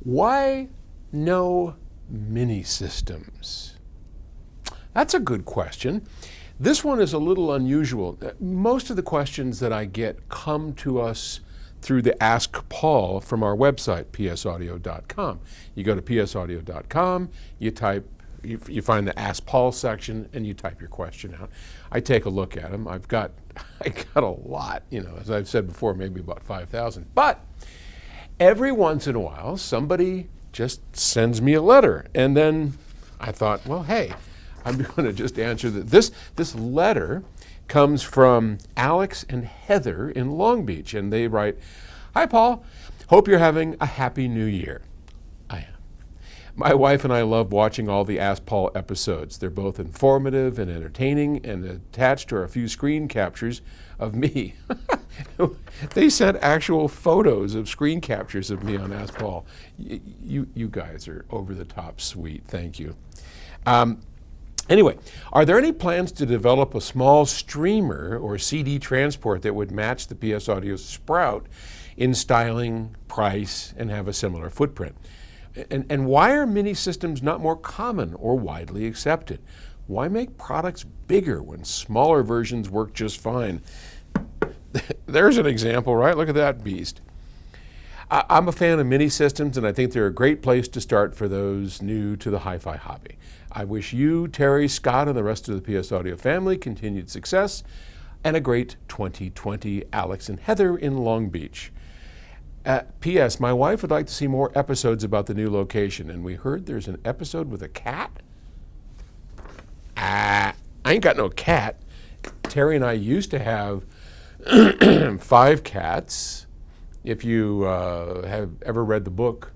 Why no mini systems? That's a good question. This one is a little unusual. Most of the questions that I get come to us through the Ask Paul from our website, psaudio.com. You go to psaudio.com, you find the Ask Paul section, and you type your question out. I take a look at them. I got a lot, as I've said before, maybe about 5,000. But every once in a while, somebody just sends me a letter. And then I thought, well, hey, I'm going to just answer that. This letter comes from Alex and Heather in Long Beach. And they write, "Hi, Paul. Hope you're having a happy new year." I am. My wife and I love watching all the Ask Paul episodes. They're both informative and entertaining, and attached are a few screen captures of me. They sent actual photos of screen captures of me on Ask Paul. You guys are over the top sweet. Thank you. Anyway, are there any plans to develop a small streamer or CD transport that would match the PS Audio Sprout in styling, price, and have a similar footprint? And why are mini systems not more common or widely accepted? Why make products bigger when smaller versions work just fine? There's an example, right? Look at that beast. I'm a fan of mini systems, and I think they're a great place to start for those new to the hi-fi hobby. I wish you, Terry, Scott, and the rest of the PS Audio family continued success and a great 2020. Alex and Heather in Long Beach. P.S. My wife would like to see more episodes about the new location, and we heard there's an episode with a cat. I ain't got no cat. Terry and I used to have 5 cats. If you have ever read the book,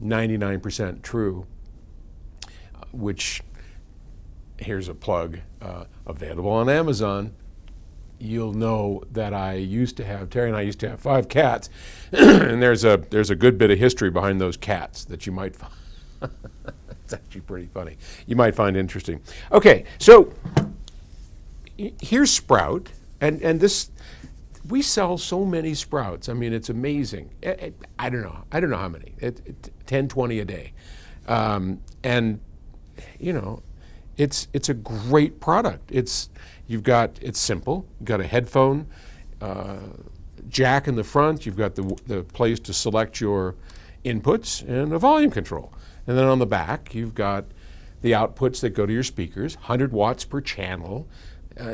99% True, which, here's a plug, available on Amazon, you'll know that Terry and I used to have 5 cats, and there's a good bit of history behind those cats that you might find. It's actually pretty funny. You might find interesting. Okay, so here's Sprout, and this, we sell so many Sprouts. I mean, it's amazing. I don't know how many. 10, 20 a day, and it's a great product. It's simple. You've got a headphone jack in the front. You've got the place to select your inputs and a volume control. And then on the back, you've got the outputs that go to your speakers, 100 watts per channel.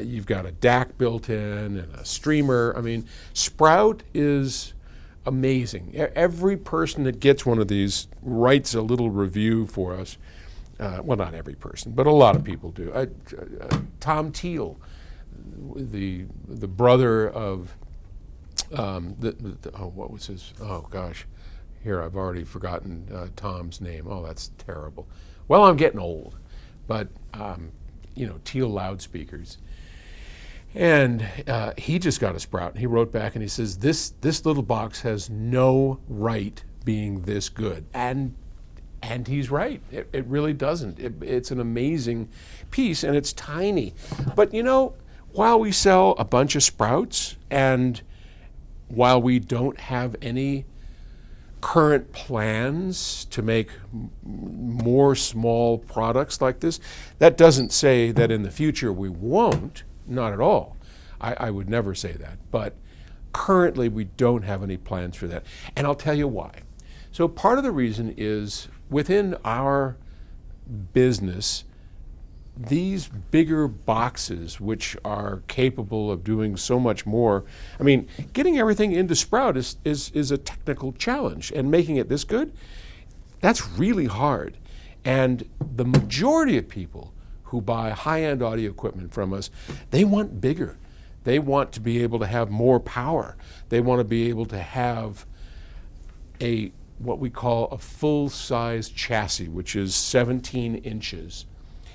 You've got a DAC built in and a streamer. I mean, Sprout is amazing. Every person that gets one of these writes a little review for us. Well, not every person, but a lot of people do. Tom Teal, the brother of, what was his, oh gosh, here I've already forgotten Tom's name. Oh, that's terrible. Well, I'm getting old, but Teal loudspeakers. And he just got a Sprout, and he wrote back and he says, this little box has no right being this good. And he's right. It really doesn't. It's an amazing piece, and it's tiny. But while we sell a bunch of Sprouts, and while we don't have any current plans to make more small products like this, that doesn't say that in the future we won't. Not at all. I would never say that. But currently we don't have any plans for that. And I'll tell you why. So part of the reason is within our business, these bigger boxes, which are capable of doing so much more, I mean, getting everything into Sprout is a technical challenge, and making it this good, that's really hard. And the majority of people who buy high-end audio equipment from us, they want bigger. They want to be able to have more power. They want to be able to have what we call a full-size chassis, which is 17 inches.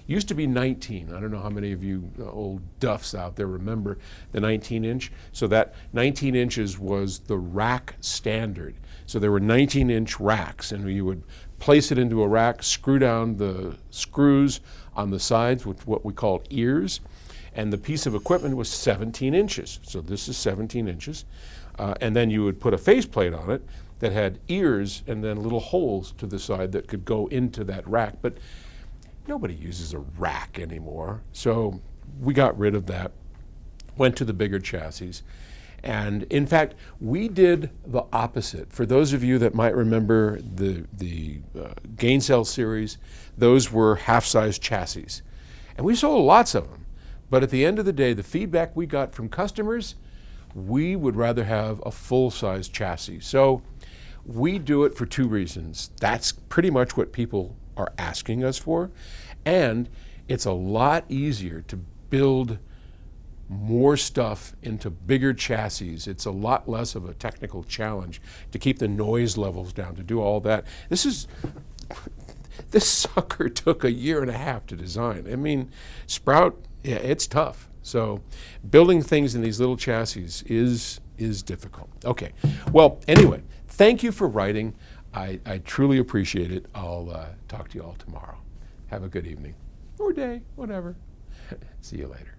Used to be 19. I don't know how many of you old duffs out there remember the 19-inch. So that 19 inches was the rack standard. So there were 19-inch racks, and you would place it into a rack, screw down the screws on the sides with what we called ears, and the piece of equipment was 17 inches. So this is 17 inches. And then you would put a faceplate on it, that had ears and then little holes to the side that could go into that rack. But nobody uses a rack anymore. So we got rid of that, went to the bigger chassis. And in fact, we did the opposite. For those of you that might remember the Gainsell series, those were half-size chassis. And we sold lots of them. But at the end of the day, the feedback we got from customers, we would rather have a full-size chassis. So we do it for two reasons. That's pretty much what people are asking us for. And it's a lot easier to build more stuff into bigger chassis. It's a lot less of a technical challenge to keep the noise levels down, to do all that. This sucker took 1.5 years to design. I mean, Sprout, yeah, it's tough. So building things in these little chassis is difficult. Okay, well, anyway, thank you for writing. I truly appreciate it. I'll talk to you all tomorrow. Have a good evening or day, whatever. See you later.